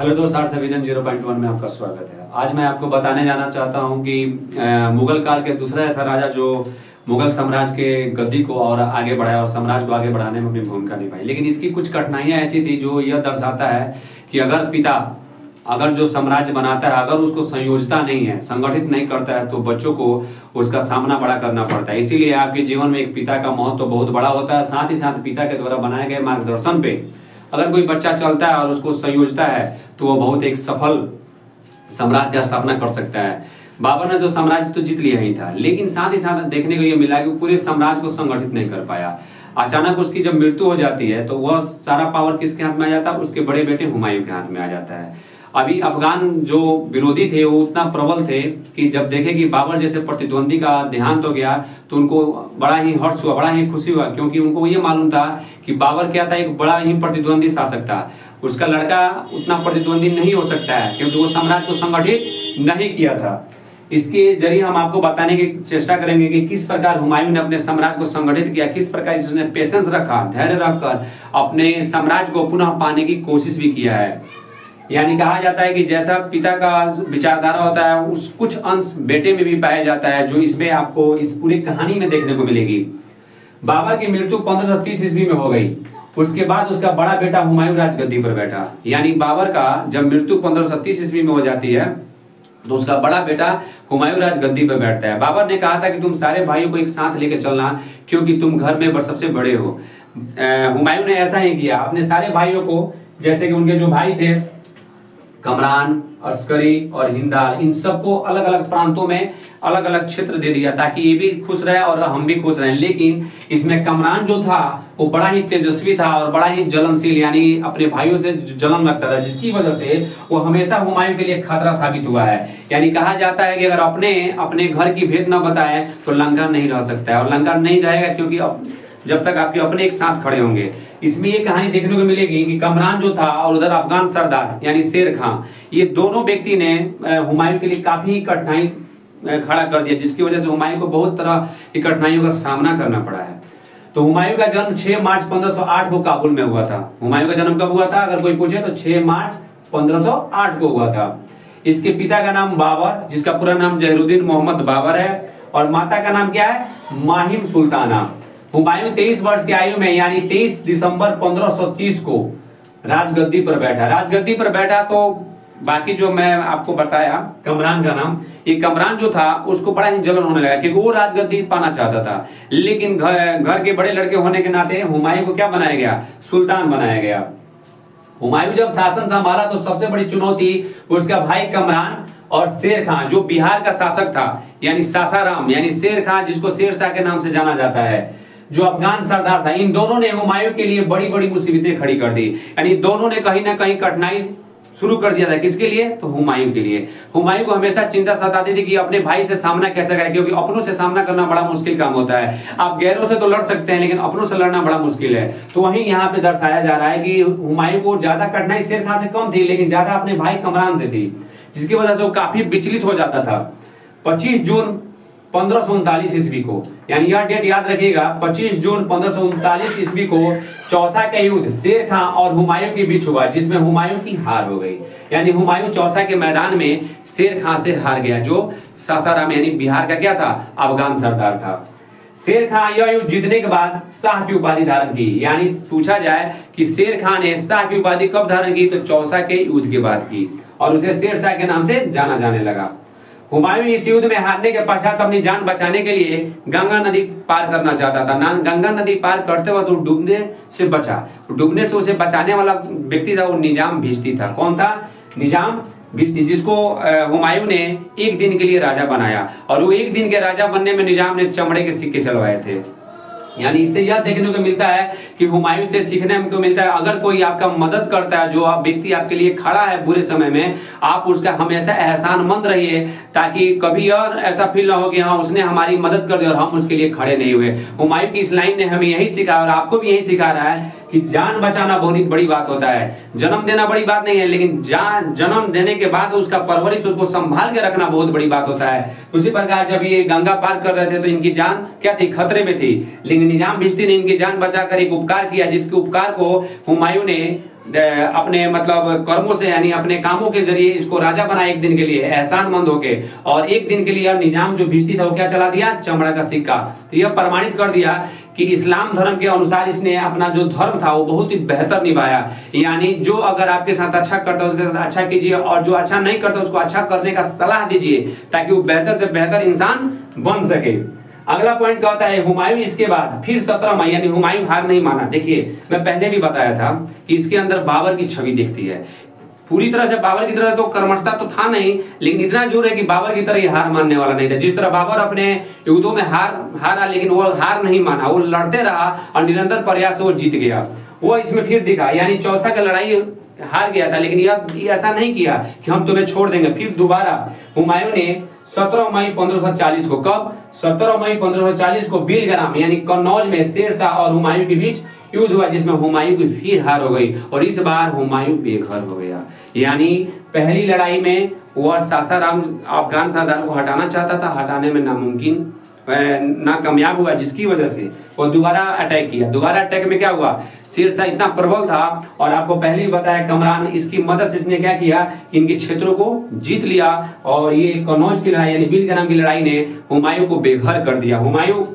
Hello दोस्त, arts vision 0.1 में आपका स्वागत है। आज मैं आपको बताने जाना चाहता हूं कि मुगल काल के दूसरा ऐसा राजा जो मुगल साम्राज्य के गद्दी को और आगे बढ़ाया और साम्राज्य को आगे बढ़ाने में अपनी भूमिका निभाई। लेकिन इसकी कुछ कठिनाइयां ऐसी थी जो यह दर्शाता है कि अगर जो साम्राज्य बनाता है अगर उसको संयोजता नहीं है, संगठित नहीं करता है, तो बच्चों को उसका सामना बड़ा करना पड़ता है। इसीलिए आपके जीवन में एक पिता का महत्व तो बहुत बड़ा होता है। साथ ही साथ पिता के द्वारा बनाए गए मार्गदर्शन पे अगर कोई बच्चा चलता है और उसको संयोजता है तो वो बहुत एक सफल साम्राज्य की स्थापना कर सकता है। बाबर ने तो साम्राज्य तो जीत लिया ही था, लेकिन साथ ही साथ देखने को ये मिला कि पूरे साम्राज्य को संगठित नहीं कर पाया। अचानक उसकी जब मृत्यु हो जाती है तो वह सारा पावर किसके हाथ में आ जाता है? उसके बड़े बेटे हुमायूं के हाथ में आ जाता है। अभी अफगान जो विरोधी थे वो उतना प्रबल थे कि जब देखे कि बाबर जैसे प्रतिद्वंदी का देहांत हो गया तो उनको बड़ा ही हर्ष हुआ, बड़ा ही खुशी हुआ, क्योंकि उनको ये मालूम था कि बाबर क्या था, एक बड़ा ही प्रतिद्वंदी शासक था। उसका लड़का उतना प्रतिद्वंदी नहीं हो सकता है क्योंकि वो साम्राज्य को संगठित नहीं किया था। इसके जरिए हम आपको बताने की चेष्टा करेंगे कि किस प्रकार हुमायूं ने अपने साम्राज्य को संगठित किया, किस प्रकार इसने पेशेंस रखा, धैर्य रखकर अपने साम्राज्य को पुनः पाने की कोशिश भी किया है। यानी कहा जाता है कि जैसा पिता का विचारधारा होता है उस कुछ अंश बेटे में भी पाया जाता है, जो इसमें आपको इस पूरी कहानी में देखने को मिलेगी। बाबर की मृत्यु 1530 ईस्वी में हो गई। उसके बाद उसका बड़ा बेटा हुमायूं राजगद्दी पर बैठा। यानी बाबर का जब मृत्यु 1530 ईस्वी में हो जाती है तो उसका बड़ा बेटा हुमायूं राजगद्दी पर बैठता है। बाबर ने कहा था कि तुम सारे भाइयों को एक साथ लेकर चलना क्योंकि तुम घर में सबसे बड़े हो। हुमायूं ने ऐसा ही किया, अपने सारे भाइयों को, जैसे कि उनके जो भाई थे कमरान, अस्करी और हिंदाल, इन सबको अलग अलग प्रांतों में अलग अलग क्षेत्र दे दिया ताकि ये भी खुश रहे और हम भी खुश रहें। लेकिन इसमें कमरान जो था वो बड़ा ही तेजस्वी था और बड़ा ही जलनशील, यानी अपने भाइयों से जलन रखता था, जिसकी वजह से वो हमेशा हुमायूं के लिए खतरा साबित हुआ है। यानी कहा जाता है कि अगर अपने घर की भेद न बताए तो लंका नहीं रह सकता है, और लंका नहीं रहेगा क्योंकि जब तक आपके अपने एक साथ खड़े होंगे। इसमें ये कहानी देखने को मिलेगी कि कमरान जो था और उधर अफगान सरदार यानी शेर खां, ये दोनों व्यक्ति ने हुमायूं के लिए काफी कठिनाई खड़ा कर दिया, जिसकी वजह से हुमायूं को बहुत तरह की कठिनाइयों का सामना करना पड़ा है। तो हुमायूं का जन्म 6 मार्च 1508 को काबुल में हुआ था। हुमायूं का जन्म कब हुआ था अगर कोई पूछे तो 6 मार्च 1508 को हुआ था। इसके पिता का नाम बाबर, जिसका पूरा नाम जहीरुद्दीन मोहम्मद बाबर है, और माता का नाम क्या है? माहिम सुल्ताना। हुमायूं 23 वर्ष की आयु में यानी 23 दिसंबर 1530 को राजगद्दी पर बैठा। राजगद्दी पर बैठा तो बाकी जो मैं आपको बताया कमरान का नाम, ये कमरान जो था उसको बड़ा ही जलन होने लगा क्योंकि वो राजगद्दी पाना चाहता था। लेकिन घर के बड़े लड़के होने के नाते हुमायूं को क्या बनाया गया? सुल्तान बनाया गया। हुमायूं जब शासन संभाला तो सबसे बड़ी चुनौती उसका भाई कमरान और शेर खां जो बिहार का शासक था, यानी सासाराम, यानी शेर खां जिसको शेरशाह के नाम से जाना जाता है, जो अफगान सरदार था। इन दोनों ने हुमायूं के लिए बड़ी बड़ी मुसीबतें खड़ी कर दी। यानी दोनों ने कहीं ना कहीं कठिनाई शुरू कर दिया था। किसके लिए? तो हुमायूं के लिए। हुमायूं को हमेशा चिंता सताती थी कि अपने भाई से सामना कैसे करें, क्योंकि अपनों से सामना करना बड़ा मुश्किल काम होता है। आप गैरों से तो लड़ सकते हैं लेकिन अपनों से लड़ना बड़ा मुश्किल है। तो वहीं यहाँ पे दर्शाया जा रहा है कि हुमायूं को ज्यादा कठिनाई शेर खां से कम थी, लेकिन ज्यादा अपने भाई कमरान से थी, जिसकी वजह से वो काफी विचलित हो जाता था। 25 जून 1539 ईस्वी को, यानी यह डेट याद रखिएगा, 25 जून 1539 ईस्वी को चौसा का युद्ध शेर खां और हुमायूं के बीच हुआ, जिसमें हुमायूं की हार हो गई। यानी हुमायूं चौसा के मैदान में शेर खां से हार गया, जो सासाराम यानी बिहार का क्या था? अफगान सरदार था। शेर खां यह युद्ध जीतने के बाद शाह की उपाधि धारण की। यानी पूछा जाए कि शेर खां ने शाह की उपाधि कब धारण की, तो चौसा के युद्ध के बाद की, और उसे शेरशाह के नाम से जाना जाने लगा। हुमायूं इस युद्ध में हारने के पश्चात अपनी जान बचाने के लिए गंगा नदी पार करना चाहता था। गंगा नदी पार करते वक्त वो डूबने से बचा। डूबने से उसे बचाने वाला व्यक्ति था वो निजाम भिश्ती था। कौन था? निजाम भिश्ती, जिसको हुमायूं ने एक दिन के लिए राजा बनाया, और वो एक दिन के राजा बनने में निजाम ने चमड़े के सिक्के चलवाए थे। यानी इससे यह देखने को मिलता है कि हुमायूं से सीखने को मिलता है, अगर कोई आपका मदद करता है, जो व्यक्ति आपके लिए खड़ा है बुरे समय में, आप उसका हमेशा एहसानमंद रहिए, ताकि कभी और ऐसा फील ना हो कि हाँ उसने हमारी मदद कर दी और हम उसके लिए खड़े नहीं हुए। हुमायूं की इस लाइन ने हमें यही सिखाया और आपको भी यही सिखा रहा है कि जान बचाना बहुत ही बड़ी बात होता है। जन्म देना बड़ी बात नहीं है, लेकिन जन्म देने के बाद उसका परवरिश, उसको संभाल के रखना बहुत बड़ी बात होता है। उसी प्रकार जब ये गंगा पार कर रहे थे तो इनकी जान क्या थी? खतरे में थी, लेकिन निजाम भिश्ती ने इनकी जान बचाकर एक उपकार किया, जिसके उपकार को हुमायूं ने अपने मतलब कर्मों से यानी अपने कामों के जरिए इसको राजा बना एक दिन के लिए एहसानमंद होके, और एक दिन के लिए यह निजाम जो भिश्ती था वो क्या चला दिया, चमड़ा का सिक्का। तो यह प्रमाणित कर दिया कि इस्लाम धर्म के अनुसार इसने अपना जो धर्म था वो बहुत ही बेहतर निभाया। यानी जो अगर आपके साथ अच्छा करता है उसके साथ अच्छा कीजिए, और जो अच्छा नहीं करता उसको अच्छा करने का सलाह दीजिए, ताकि वो बेहतर से बेहतर इंसान बन सके। अगला पॉइंट क्या होता है, हुमायूं इसके बाद फिर 17 मई, यानी हुमायूं हार नहीं माना। देखिए मैं पहले भी बताया था कि इसके अंदर बाबर की छवि दिखती है। पूरी तरह से बाबर की तरह तो कर्मठता तो था नहीं, लेकिन इतना जोर है कि बाबर की तरह ये हार मानने वाला नहीं था। जिस तरह बाबर अपने युद्धों में हारा, लेकिन वो हार नहीं माना, वो लड़ते रहा और निरंतर प्रयास से वो जीत गया। वो इसमें फिर दिखा, यानी चौसा का लड़ाई हार गया था, लेकिन यह ऐसा नहीं किया कि हम तुम्हें छोड़ देंगे। फिर दोबारा हुमायूं ने 17 मई 1540 को, कब 17 मई 1540 को बिलग्राम यानी कन्नौज में शेरशाह और हुमायूं के बीच युद्ध हुआ, जिसमें हुमायूं की फिर हार हो गई और इस बार हुमायूं बेघर हो गया। यानी पहली लड़ाई में वह सासाराम अफगान सरदार को हटाना चाहता था, हटाने में नामुमकिन नाकामयाब हुआ, जिसकी वजह से वो दोबारा अटैक किया। दोबारा अटैक में क्या हुआ, शेरशाह इतना प्रबल था, और आपको पहले ही बताया कमरान इसकी मदद से इसने क्या किया, इनके क्षेत्रों को जीत लिया, और ये कन्नौज की लड़ाई यानी बिलग्राम की लड़ाई ने हुमायूं को बेघर कर दिया। हुमायूं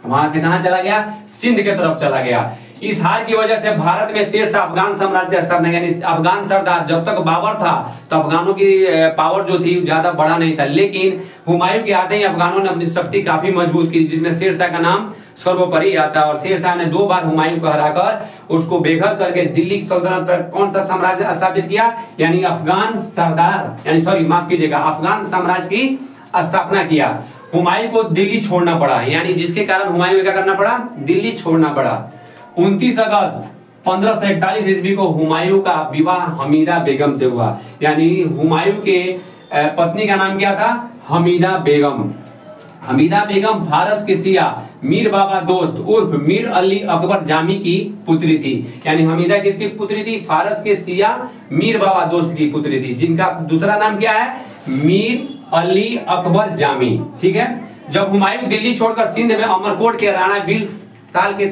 वहां से कहां चला गया, सिंध के तरफ चला गया। इस हार की वजह से भारत में शेरशाह अफगान साम्राज्य का स्तर नहीं, यानी अफगान सरदार जब तक बाबर था तो अफगानों की पावर जो थी ज्यादा बड़ा नहीं था, लेकिन हुमायूं के आते ही अफगानों ने अपनी शक्ति काफी मजबूत की, जिसमें शेरशाह का नाम सर्वोपरि आता है। और शेरशाह ने 2 बार हुमायूं को हराकर उसको बेघर करके दिल्ली की सल्तनत पर कौन सा साम्राज्य स्थापित किया, यानी अफगान सरदार यानी सॉरी माफ कीजिएगा अफगान साम्राज्य की स्थापना किया। हुमायूं को दिल्ली छोड़ना पड़ा, यानी जिसके कारण हुमायूं को क्या करना पड़ा, दिल्ली छोड़ना पड़ा। 29 अगस्त 1541 ईस्वी को हुमायूं का विवाह हमीदा बेगम से हुआ, यानी हुमायूं के पत्नी का नाम क्या था, हमीदा बेगम। हमीदा बेगम फारस के सिया मीर बाबा दोस्त उर्फ मीर अली अकबर जामी की पुत्री थी। यानी हमीदा किसकी पुत्री थी, फारस के सिया मीर बाबा दोस्त की पुत्री थी, जिनका दूसरा नाम क्या है, मीर अली अकबर जामी। ठीक है, जब हुमायूं दिल्ली छोड़कर सिंध में अमरकोट के राणा बीर साल के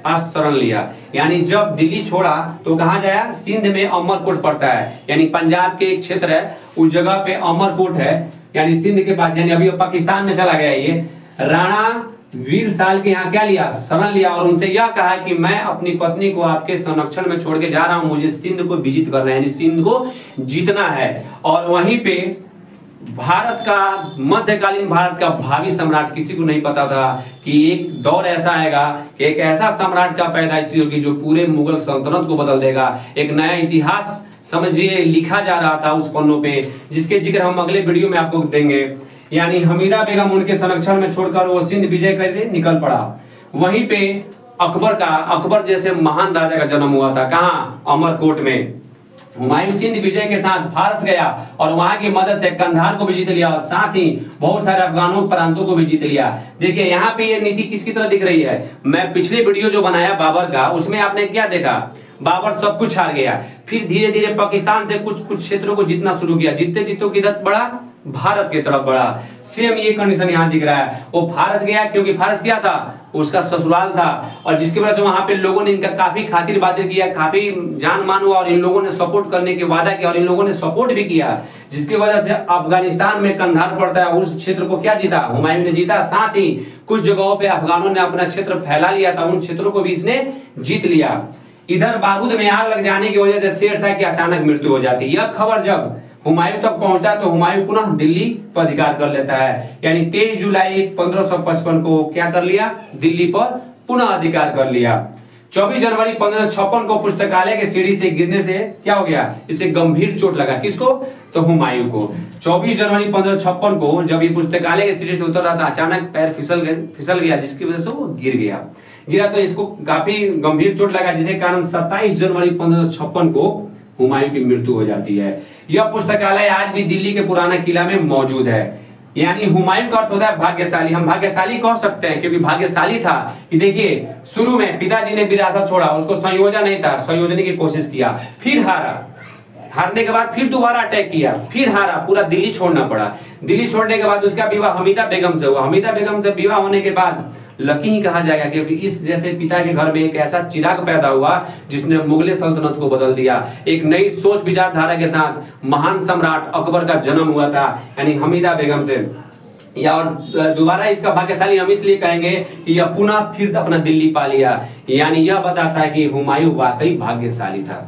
पास शरण लिया, यानी जब दिल्ली छोड़ा तो कहां जाया, सिंध में अमरकोट पड़ता है, यानी पंजाब के एक क्षेत्र है, उस जगह पे अमरकोट है, यानी सिंध के पास, यानी अभी पाकिस्तान में चला गया। ये राणा वीर साल के यहाँ क्या लिया, शरण लिया, और उनसे यह कहा कि मैं अपनी पत्नी को आपके संरक्षण में छोड़ के जा रहा हूं, मुझे सिंध को विजित करना है, यानी सिंध को जीतना है। और वहीं पे भारत का, मध्यकालीन भारत का भावी सम्राट, किसी को नहीं पता था कि एक दौर ऐसा आएगा कि एक ऐसा सम्राट का पैदाइशी होगी जो पूरे मुगल सल्तनत को बदल देगा। एक नया इतिहास समझिए लिखा जा रहा था उस पन्नों पे, जिसके जिक्र हम अगले वीडियो में आपको देंगे। यानी हमीदा बेगम उनके संरक्षण में छोड़कर वो सिंध विजय करके निकल पड़ा। वहीं पे अकबर जैसे महान राजा का जन्म हुआ था, कहाँ, अमरकोट में। हुमायूं सिंध विजय के साथ फारस गया और वहां की मदद से कंधार को भी जीत लिया, और साथ ही बहुत सारे अफगानों प्रांतों को भी जीत लिया। देखिए यहाँ पे ये नीति किसकी तरह दिख रही है, मैं पिछले वीडियो जो बनाया बाबर का, उसमें आपने क्या देखा, बाबर सब कुछ हार गया, फिर धीरे धीरे पाकिस्तान से कुछ कुछ क्षेत्रों को जीतना शुरू किया, जीतते जीतते किधर बढ़ा, भारत की तरफ बढ़ा। सेम ये कंडीशन यहाँ दिख रहा है। वो फारस गया क्योंकि फारस क्या था, उसका ससुराल था, और जिसकी वजह से वहां पे लोगों ने इनका काफी खातिर बातिर किया, काफी जान मान हुआ, और इन लोगों ने सपोर्ट करने के वादा किया, और इन लोगों ने सपोर्ट भी किया, जिसकी वजह से अफगानिस्तान में कंधार पड़ता है, उस क्षेत्र को क्या जीता, हुमायूं ने जीता। साथ ही कुछ जगहों पे अफगानों ने अपना क्षेत्र फैला लिया था, उन क्षेत्रों को भी इसने जीत लिया। इधर बारूद में आग लग जाने की वजह से शेरशाह की अचानक मृत्यु हो जाती है। यह खबर जब हुमायूं तक पहुंचता है तो हुमायूं पुनः दिल्ली पर अधिकार कर लेता है, यानी 23 जुलाई 1555 को क्या कर लिया, दिल्ली पर पुनः अधिकार कर लिया। 24 जनवरी 1556 को पुस्तकालय के सीढ़ी से गिरने से क्या हो गया, इसे गंभीर चोट लगा, किसको, तो हुमायूं को। 24 जनवरी 1556 को जब ये पुस्तकालय के सीढ़ी से उतर रहा था, अचानक पैर फिसल गया, जिसकी वजह से वो गिरा तो इसको काफी गंभीर चोट लगा, जिसके कारण 27 जनवरी 1556 को हुमायूं की मृत्यु हो जाती है। यह पुस्तकालय आज भी दिल्ली के पुराना किला में मौजूद है। यानी हुमायूं का अर्थ होता है भाग्यशाली। हम भाग्यशाली कह सकते हैं क्योंकि भाग्यशाली था कि देखिए शुरू में पिताजी ने विरासत छोड़ा, उसको संयोजन नहीं था, संयोजने की कोशिश किया, फिर हारने के बाद फिर दोबारा अटैक किया, फिर हारा, पूरा दिल्ली छोड़ना पड़ा। दिल्ली छोड़ने के बाद उसका विवाह हमीदा बेगम से हुआ। हमीदा बेगम से विवाह होने के बाद लकी ही कहा जाएगा, क्योंकि इस जैसे पिता के घर में एक ऐसा चिराग पैदा हुआ जिसने मुगल सल्तनत को बदल दिया। एक नई सोच विचारधारा के साथ महान सम्राट अकबर का जन्म हुआ था, यानी हमीदा बेगम से। या और दोबारा इसका भाग्यशाली हम इसलिए कहेंगे कि यह पुनः फिर अपना दिल्ली पा लिया, यानी यह बताता है कि हुमायूं वाकई भाग्यशाली था।